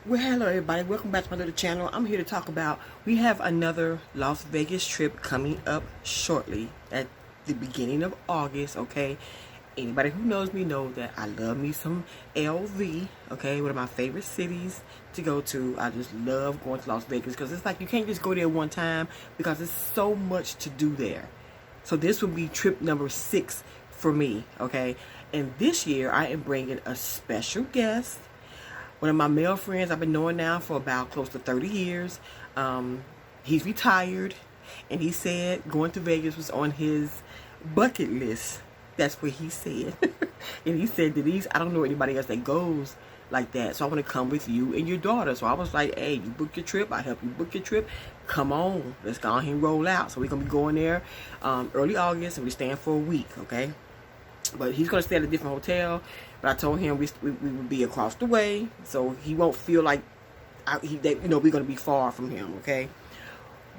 Well, hello everybody. Welcome back to my little channel. I'm here to talk about, we have another Las Vegas trip coming up shortly at the beginning of August, okay? Anybody who knows me knows that I love me some LV, okay? One of my favorite cities to go to. I just love going to Las Vegas because it's like you can't just go there one time because there's so much to do there. So this will be trip number 6 for me, okay? And this year I am bringing a special guest. One of my male friends I've been knowing now for about close to 30 years. He's retired, and he said going to Vegas was on his bucket list. That's what he said. And he said that I don't know anybody else that goes like that. So I want to come with you and your daughter. So I was like, hey, you book your trip. I help you book your trip. Come on. Let's go ahead and roll out. So we're going to be going there early August, and we're staying for a week, okay? But he's going to stay at a different hotel. But I told him we would be across the way, so he won't feel like we're going to be far from him, okay?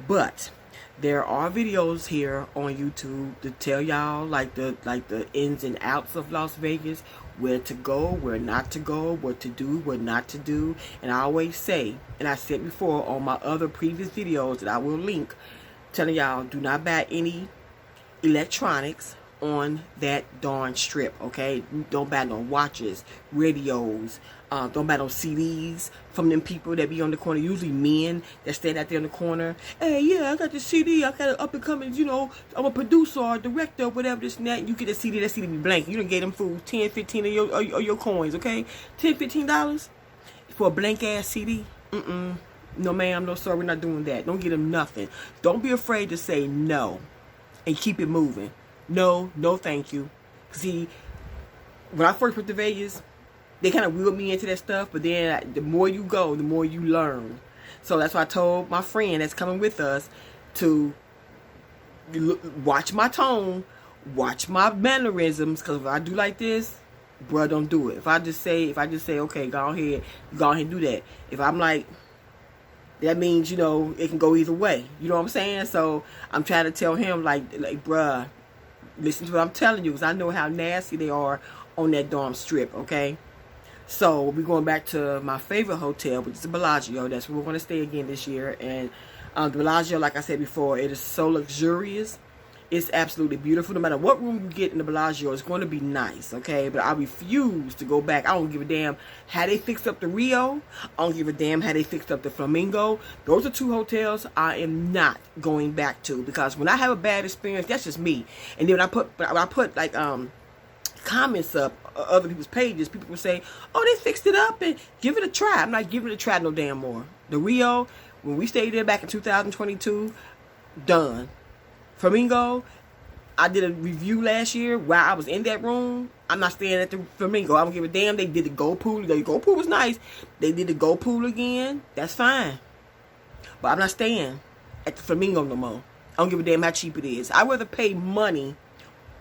But there are videos here on YouTube to tell y'all like the ins and outs of Las Vegas, where to go, where not to go, what to do, what not to do. And I always say, and I said before on my other previous videos that I will link, telling y'all, do not buy any electronics on that darn strip, okay? Don't buy no watches, radios, don't buy no CDs from them people that be on the corner, usually men that stand out there on the corner. Hey, yeah, I got the CD, I got an up and coming, I'm a producer or a director or whatever, this and that, and you get a CD, that CD be blank. You done gave them fools 10, 15 of your coins, okay? $10, $15 for a blank ass CD? No ma'am, no sir, we're not doing that. Don't get them nothing. Don't be afraid to say no and keep it moving. No, no thank you. See, when I first went to Vegas, they kind of wheeled me into that stuff, but then the more you go, the more you learn. So that's why I told my friend that's coming with us to watch my tone, watch my mannerisms, because if I do like this, bruh, don't do it. If I just say, okay, go ahead and do that. If I'm like, that means, it can go either way. You know what I'm saying? So I'm trying to tell him, like bruh, listen to what I'm telling you, because I know how nasty they are on that darn strip, okay? So we're going back to my favorite hotel, which is the Bellagio. That's where we're going to stay again this year. And the Bellagio, like I said before, it is so luxurious. It's absolutely beautiful. No matter what room you get in the Bellagio, it's going to be nice, okay? But I refuse to go back. I don't give a damn how they fixed up the Rio. I don't give a damn how they fixed up the Flamingo. Those are 2 hotels I am not going back to, because when I have a bad experience, that's just me. And then when I put like comments up other people's pages, people will say, oh, they fixed it up, and give it a try. I'm not giving it a try no damn more. The Rio, when we stayed there back in 2022, done. Flamingo, I did a review last year while I was in that room. I'm not staying at the Flamingo. I don't give a damn. They did the gold pool. The gold pool was nice. They did the gold pool again. That's fine. But I'm not staying at the Flamingo no more. I don't give a damn how cheap it is. I'd rather pay money.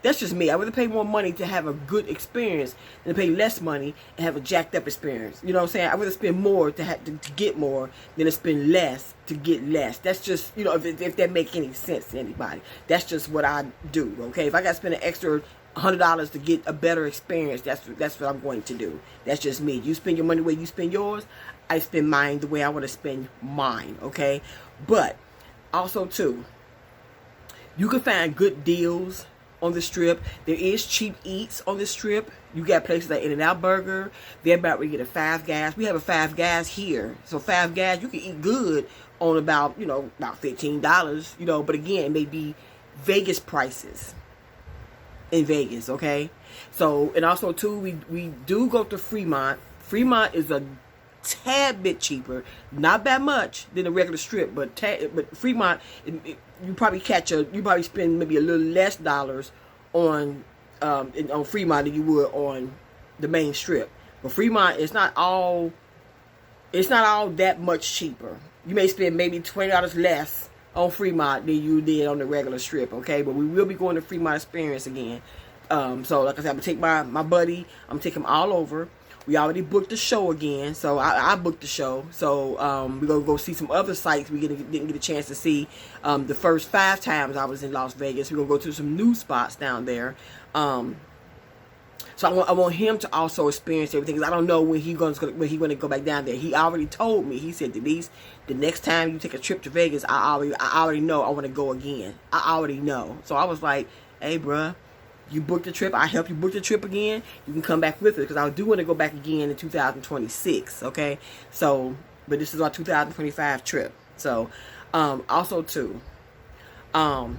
That's just me. I'd rather pay more money to have a good experience than to pay less money and have a jacked up experience. You know what I'm saying? I'd rather spend more to get more than to spend less to get less. That's just, if that make any sense to anybody. That's just what I do, okay? If I got to spend an extra $100 to get a better experience, that's what I'm going to do. That's just me. You spend your money the way you spend yours. I spend mine the way I want to spend mine, okay? But also, too, you can find good deals on the strip. There is cheap eats on the strip. You got places like In-N-Out Burger. They're about to get a Five Guys. We have a Five Guys here. So Five Guys, you can eat good on about $15, but again, it may be Vegas prices in Vegas, okay? So, and also too, we do go to Fremont. Fremont is a tad bit cheaper, not that much than the regular strip, but Fremont, you probably spend maybe a little less dollars on Fremont than you would on the main strip. But Fremont, it's not all that much cheaper. You may spend maybe $20 less on Fremont than you did on the regular strip, okay? But we will be going to Fremont Experience again. So like I said, I'm gonna take my buddy. I'm gonna take him all over. We already booked the show again, so I booked the show. So we're going to go see some other sites we didn't get a chance to see the first 5 times I was in Las Vegas. We're going to go to some new spots down there. So I want him to also experience everything. 'Cause I don't know when he gonna go back down there. He already told me. He said, Denise, the next time you take a trip to Vegas, I already know I want to go again. I already know. So I was like, hey, bruh, you booked the trip. I help you book the trip again. You can come back with it because I do want to go back again in 2026. Okay, so but this is our 2025 trip. So also too, don't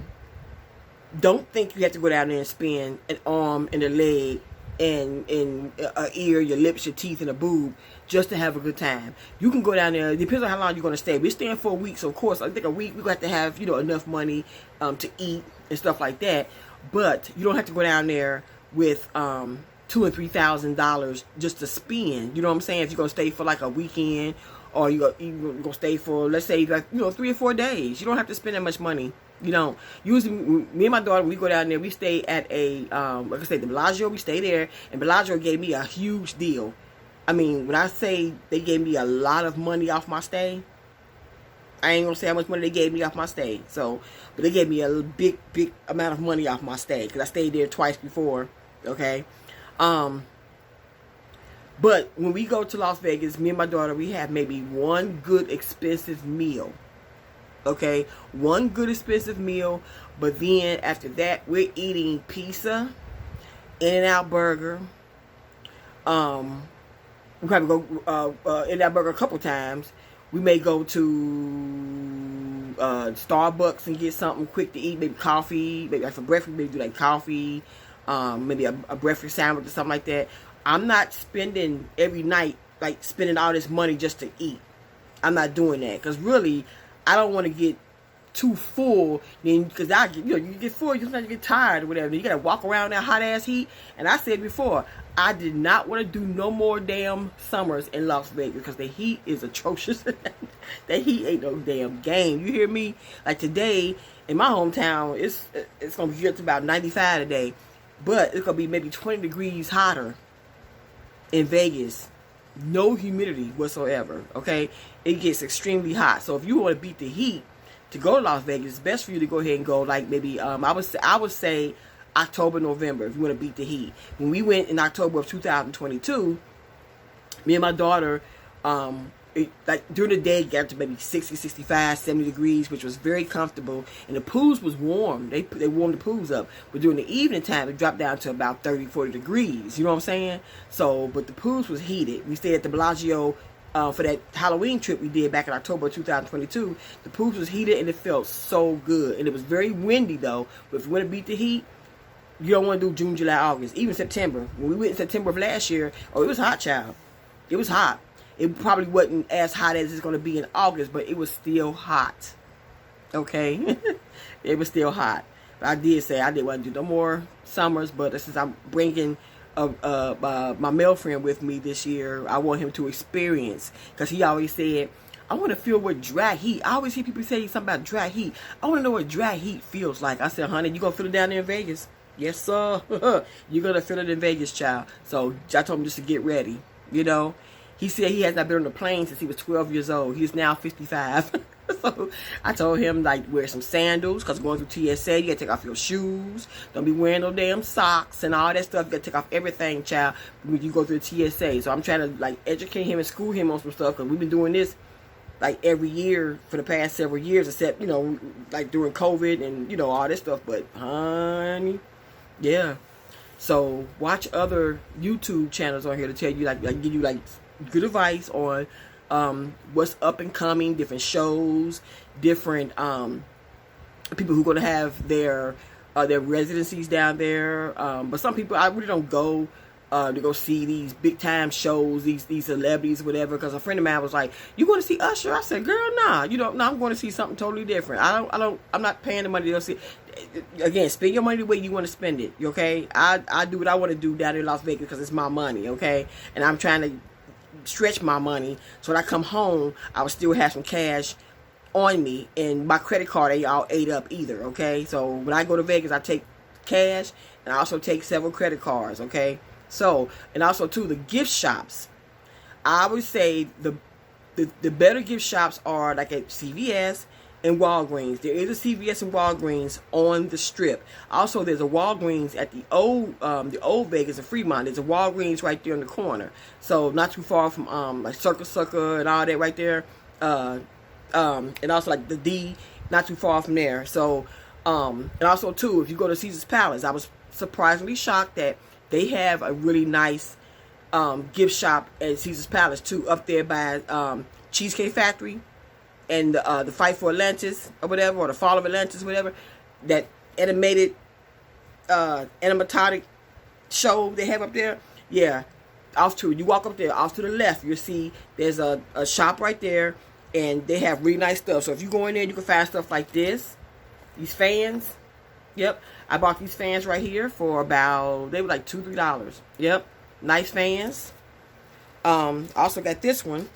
think you have to go down there and spend an arm and a leg and a ear, your lips, your teeth, and a boob just to have a good time. You can go down there. It depends on how long you're going to stay. We're staying for a week, so of course, I think a week we're going to have enough money to eat and stuff like that. But you don't have to go down there with $2,000 and $3,000 just to spend. You know what I'm saying? If you're going to stay for like a weekend, or you're going to stay for, let's say, like 3 or 4 days, you don't have to spend that much money. You know, usually me and my daughter, when we go down there, we stay at a, like I said, the Bellagio. We stay there, and Bellagio gave me a huge deal. I mean, when I say they gave me a lot of money off my stay, I ain't gonna say how much money they gave me off my stay. So, but they gave me a big amount of money off my stay because I stayed there twice before. Okay, but when we go to Las Vegas, me and my daughter, we have maybe one good expensive meal. Okay, one good expensive meal, but then after that, we're eating pizza, In-N-Out Burger. We probably go In-N-Out Burger a couple times. We may go to Starbucks and get something quick to eat, maybe coffee, maybe like for breakfast, maybe do like coffee, maybe a breakfast sandwich or something like that. I'm not spending every night, like spending all this money just to eat. I'm not doing that because really, I don't want to get too full. Then because you get full, you get tired or whatever. You gotta walk around that hot ass heat. And I said before, I did not want to do no more damn summers in Las Vegas because the heat is atrocious. The heat ain't no damn game. You hear me? Like today in my hometown, it's gonna get to about 95 today, but it's gonna be maybe 20 degrees hotter in Vegas. No humidity whatsoever. Okay, it gets extremely hot. So if you want to beat the heat to go to Las Vegas, it's best for you to go ahead and go like maybe I would say October, November if you want to beat the heat. When we went in October of 2022, me and my daughter, like during the day, it got to maybe 60, 65, 70 degrees, which was very comfortable. And the pools was warm. They warmed the pools up. But during the evening time, it dropped down to about 30, 40 degrees. You know what I'm saying? So, but the pools was heated. We stayed at the Bellagio for that Halloween trip we did back in October 2022. The pools was heated and it felt so good. And it was very windy though. But if you want to beat the heat, you don't want to do June, July, August. Even September. When we went in September of last year, it was hot, child. It was hot. It probably wasn't as hot as it's going to be in August, but it was still hot. Okay? It was still hot. But I did say I didn't want to do no more summers, but since I'm bringing my male friend with me this year, I want him to experience, because he always said, I want to feel what dry heat. I always hear people say something about dry heat. I want to know what dry heat feels like. I said, honey, you going to feel it down there in Vegas? Yes, sir. You're going to feel it in Vegas, child. So I told him just to get ready, you know. He said he has not been on a plane since he was 12 years old. He's now 55. So I told him, like, wear some sandals, because going through TSA, you got to take off your shoes. Don't be wearing no damn socks and all that stuff. You got to take off everything, child, when you go through the TSA. So I'm trying to, like, educate him and school him on some stuff, because we've been doing this, like, every year for the past several years, except, you know, like, during COVID and, you know, all this stuff. But, honey, yeah. So watch other YouTube channels on here to tell you, like give you, like, good advice on what's up and coming, different shows, different people who are going to have their residencies down there. But some people, I really don't go to go see these big time shows, these celebrities, whatever. Because a friend of mine was like, "You going to see Usher?" I said, "Girl, nah. No, I'm going to see something totally different. I'm not paying the money to go see." Again, spend your money the way you want to spend it. Okay, I do what I want to do down in Las Vegas because it's my money. Okay, and I'm trying to stretch my money so when I come home, I would still have some cash on me, and my credit card ain't all ate up either. Okay, so when I go to Vegas, I take cash and I also take several credit cards. Okay, so, and also too, the gift shops, I would say the better gift shops are like at CVS, and Walgreens. There is a CVS and Walgreens on the Strip. Also, there's a Walgreens at the old Vegas in Fremont. There's a Walgreens right there in the corner. So not too far from like Circle Sucker and all that right there. And also like the D, not too far from there. So and also too, if you go to Caesar's Palace, I was surprisingly shocked that they have a really nice gift shop at Caesar's Palace too, up there by Cheesecake Factory. And the Fight for Atlantis or whatever, or the Fall of Atlantis, whatever, that animated animatronic show they have up there. Yeah, you walk up there, off to the left, you'll see there's a shop right there, and they have really nice stuff. So if you go in there, you can find stuff like this, these fans. Yep, I bought these fans right here for about, they were like $2-3. Yep, nice fans. Also got this one.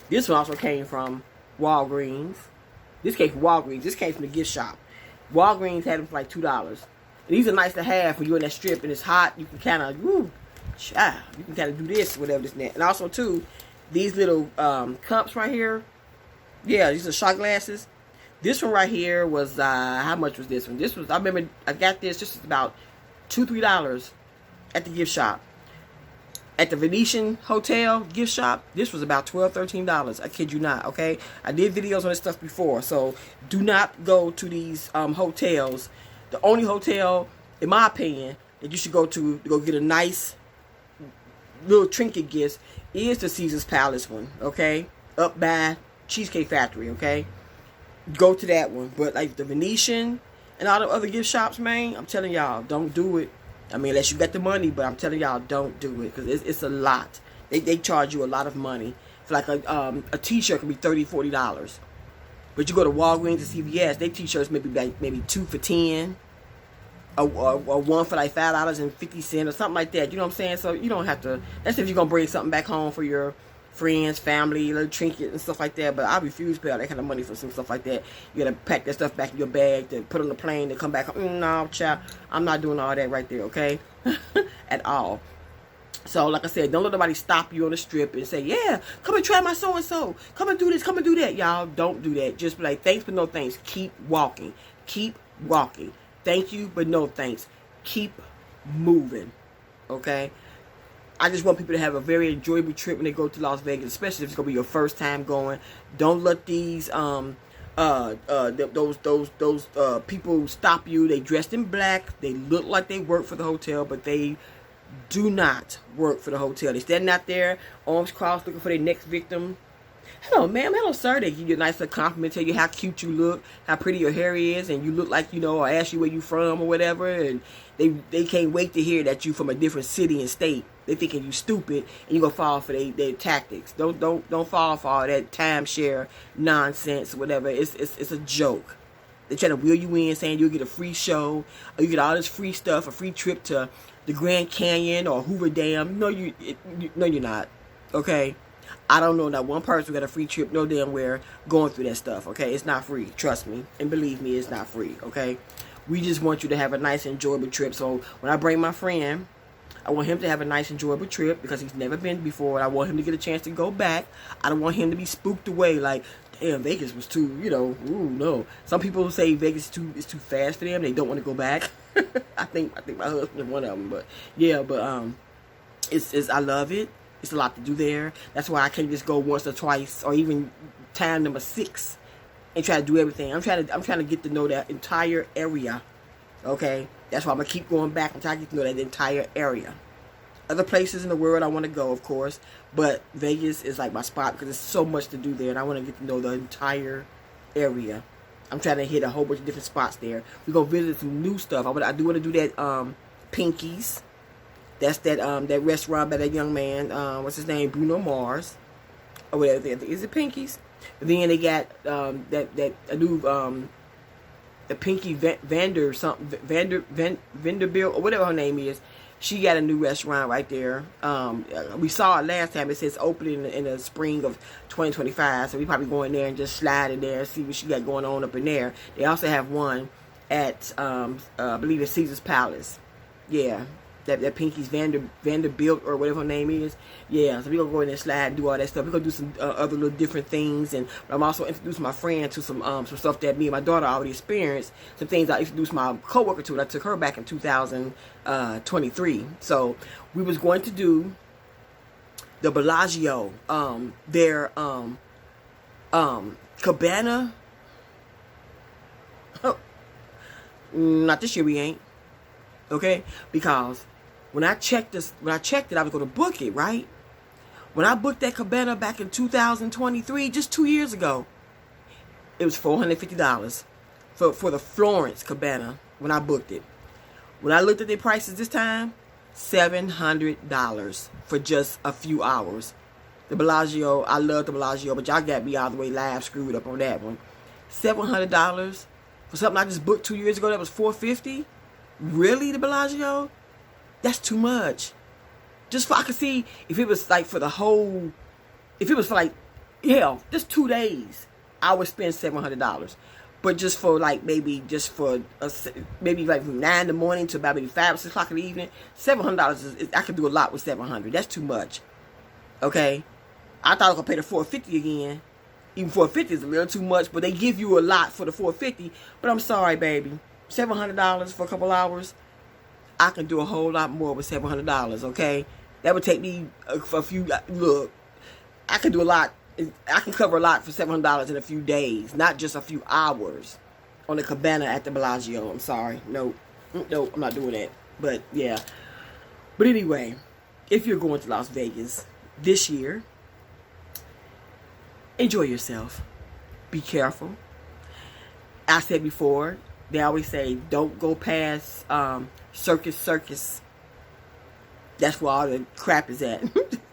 This one also came from Walgreens. This came from Walgreens. This came from the gift shop. Walgreens had them for like $2. These are nice to have when you're in that strip and it's hot. You can kind of, you can kind of do this, whatever this and that. And also too, these little cups right here. Yeah, these are shot glasses. This one right here was how much was this one? This was, I remember I got this. This was about $2-3 at the gift shop. At the Venetian Hotel gift shop, this was about $12-13. I kid you not, okay? I did videos on this stuff before, so do not go to these hotels. The only hotel, in my opinion, that you should go to go get a nice little trinket gift is the Caesar's Palace one, okay? Up by Cheesecake Factory, okay? Go to that one. But like the Venetian and all the other gift shops, man, I'm telling y'all, don't do it. I mean, unless you got the money, but I'm telling y'all, don't do it, because it's a lot. They charge you a lot of money. For like a t-shirt can be $30-40. But you go to Walgreens and CVS, they t-shirts maybe 2 for $10, or one for like $5.50 or something like that. You know what I'm saying? So you don't have to. That's if you're gonna bring something back home for your friends, family, little trinket and stuff like that. But I refuse to pay all that kind of money for some stuff like that. You gotta pack that stuff back in your bag to put on the plane to come back. No, child, I'm not doing all that right there, okay? At all. So, like I said, don't let nobody stop you on the strip and say, yeah, come and try my so-and-so. Come and do this, come and do that. Y'all, don't do that. Just be like, thanks, but no thanks. Keep walking. Keep walking. Thank you, but no thanks. Keep moving, okay? I just want people to have a very enjoyable trip when they go to Las Vegas, especially if it's gonna be your first time going. Don't let these those people stop you. They dressed in black. They look like they work for the hotel, but they do not work for the hotel. They standing out there, arms crossed, looking for their next victim. Hello, ma'am. Hello, sir. They give you a nice little compliment, tell you how cute you look, how pretty your hair is, and you look like, you know, or ask you where you from or whatever. And they can't wait to hear that you from a different city and state. They thinking you stupid, and you gonna fall for their tactics. Don't fall for all that timeshare nonsense or whatever. It's a joke. They try to wheel you in, saying you'll get a free show, or you get all this free stuff, a free trip to the Grand Canyon or Hoover Dam. No, you're not. Okay. I don't know not one person who got a free trip, no damn where, going through that stuff, okay? It's not free, trust me. And believe me, it's not free, okay? We just want you to have a nice, enjoyable trip. So when I bring my friend, I want him to have a nice, enjoyable trip because he's never been before. And I want him to get a chance to go back. I don't want him to be spooked away like, damn, Vegas was too, you know, ooh, no. Some people say Vegas is too fast for them. They don't want to go back. I think my husband is one of them. But, yeah, but it's I love it. It's a lot to do there. That's why I can't just go once or twice or even time number 6 and try to do everything. I'm trying to get to know that entire area. Okay? That's why I'm going to keep going back and try to get to know that entire area. Other places in the world I want to go, of course, but Vegas is like my spot because there's so much to do there and I want to get to know the entire area. I'm trying to hit a whole bunch of different spots there. We're going to visit some new stuff. I do want to do that Pinky's. That's that restaurant by that young man, what's his name, Bruno Mars, or whatever. Is it Pinky's? And then they got a new the Pinky Vanderbilt or whatever her name is. She got a new restaurant right there. We saw it last time. It says opening in the spring of 2025. So we probably go in there and just slide in there and see what she got going on up in there. They also have one at I believe it's Caesar's Palace. Yeah. that Pinky's Vanderbilt or whatever her name is. Yeah, so we're going to go in there, slide, and do all that stuff. We're going to do some other little different things. And I'm also introducing my friend to some stuff that me and my daughter already experienced. Some things I introduced my coworker to, and I took her back in 2023. So we was going to do the Bellagio, their cabana. Not this year, we ain't. Okay, because when I checked it, I was going to book it, right? When I booked that cabana back in 2023, just 2 years ago, it was $450 for the Florence cabana when I booked it. When I looked at the prices this time, $700 for just a few hours. The Bellagio, I love the Bellagio, but y'all got me all the way live screwed up on that one. $700 for something I just booked 2 years ago that was $450. Really, the Bellagio? That's too much. Just for, I could see if it was like for the whole, if it was for like, hell, just 2 days, I would spend $700. But just for like maybe just for maybe like from 9 in the morning to about maybe 5 or 6 o'clock in the evening, $700 is I could do a lot with $700. That's too much. Okay, I thought I could pay the $450 again. Even $450 is a little too much, but they give you a lot for the $450. But I'm sorry, baby, $700 for a couple hours, I can do a whole lot more with $700. Okay, that would take me for a few. Look, I can do a lot. I can cover a lot for $700 in a few days, not just a few hours on the cabana at the Bellagio. I'm sorry, no, I'm not doing that. But yeah, but anyway, if you're going to Las Vegas this year, enjoy yourself. Be careful. I said before, they always say don't go past Circus. That's where all the crap is at.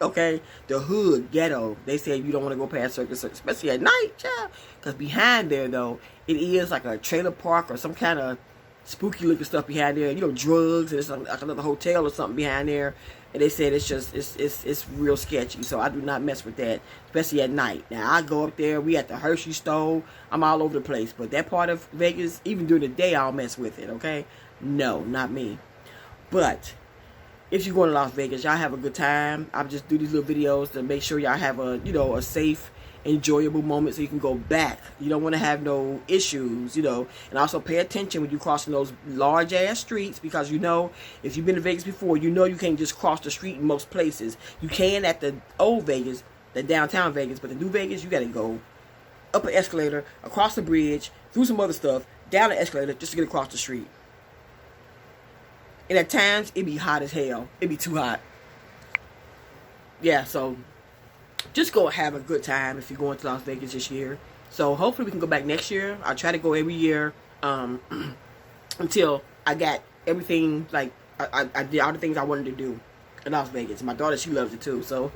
Okay, the hood, ghetto. They say you don't want to go past Circus, especially at night, child. Because behind there, though, it is like a trailer park or some kind of spooky looking stuff behind there. You know, drugs, and it's like another hotel or something behind there. And they said it's just it's real sketchy. So I do not mess with that, especially at night. Now I go up there. We at the Hershey Stove. I'm all over the place. But that part of Vegas, even during the day, I'll mess with it. Okay, no, not me. But if you're going to Las Vegas, y'all have a good time. I just do these little videos to make sure y'all have a, a safe, enjoyable moment so you can go back. You don't want to have no issues, And also pay attention when you're crossing those large ass streets, because if you've been to Vegas before, you can't just cross the street in most places. You can at the old Vegas, the downtown Vegas, but the new Vegas, you got to go up an escalator, across the bridge, through some other stuff, down the escalator just to get across the street. And at times, it be hot as hell. It be too hot. Yeah, so just go have a good time if you're going to Las Vegas this year. So hopefully we can go back next year. I try to go every year until I got everything, like, I did all the things I wanted to do in Las Vegas. My daughter, she loves it too. So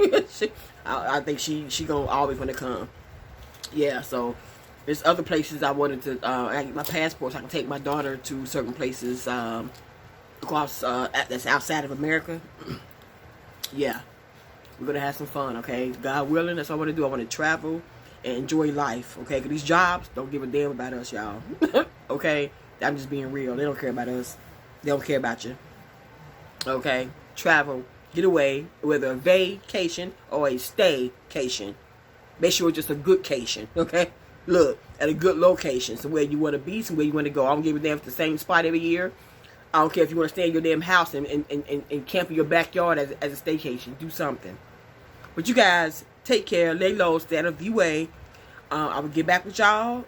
I think she gonna always want to come. Yeah, so there's other places I wanted to, I get my passport so I can take my daughter to certain places, across that's outside of America. Yeah, we're gonna have some fun. Okay, God willing, that's all I want to do. I want to travel and enjoy life. Okay, because these jobs don't give a damn about us, y'all. Okay, I'm just being real. They don't care about us. They don't care about you. Okay, travel, get away, whether a vacation or a staycation. Make sure it's just a good cation. Okay, look, at a good location, somewhere you want to be, somewhere you want to go. I don't give a damn if it's the same spot every year. I don't care if you want to stay in your damn house and camp in your backyard as a staycation. Do something. But you guys, take care. Lay low. Stay out of the way. I will get back with y'all.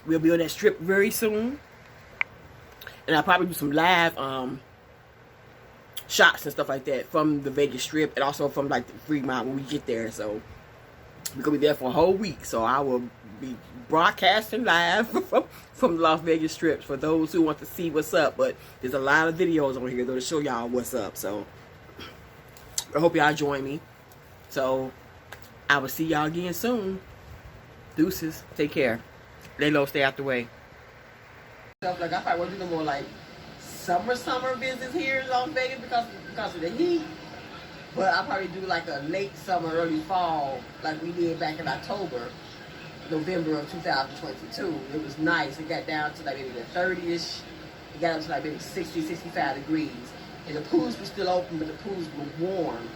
We'll be on that strip very soon. And I'll probably do some live shots and stuff like that from the Vegas Strip. And also from like the Fremont when we get there. So we're going to be there for a whole week. So I will be broadcasting live from the Las Vegas Strip for those who want to see what's up. But there's a lot of videos on here that'll show y'all what's up. So I hope y'all join me. So I will see y'all again soon. Deuces. Take care. Lay low. Stay out the way. Like I probably want to do more like summer business here in Las Vegas because of the heat. But I'll probably do like a late summer, early fall, like we did back in November of 2022. It was nice. It got down to like maybe the 30-ish. It got up to like maybe 60, 65 degrees. And the pools were still open, but the pools were warm.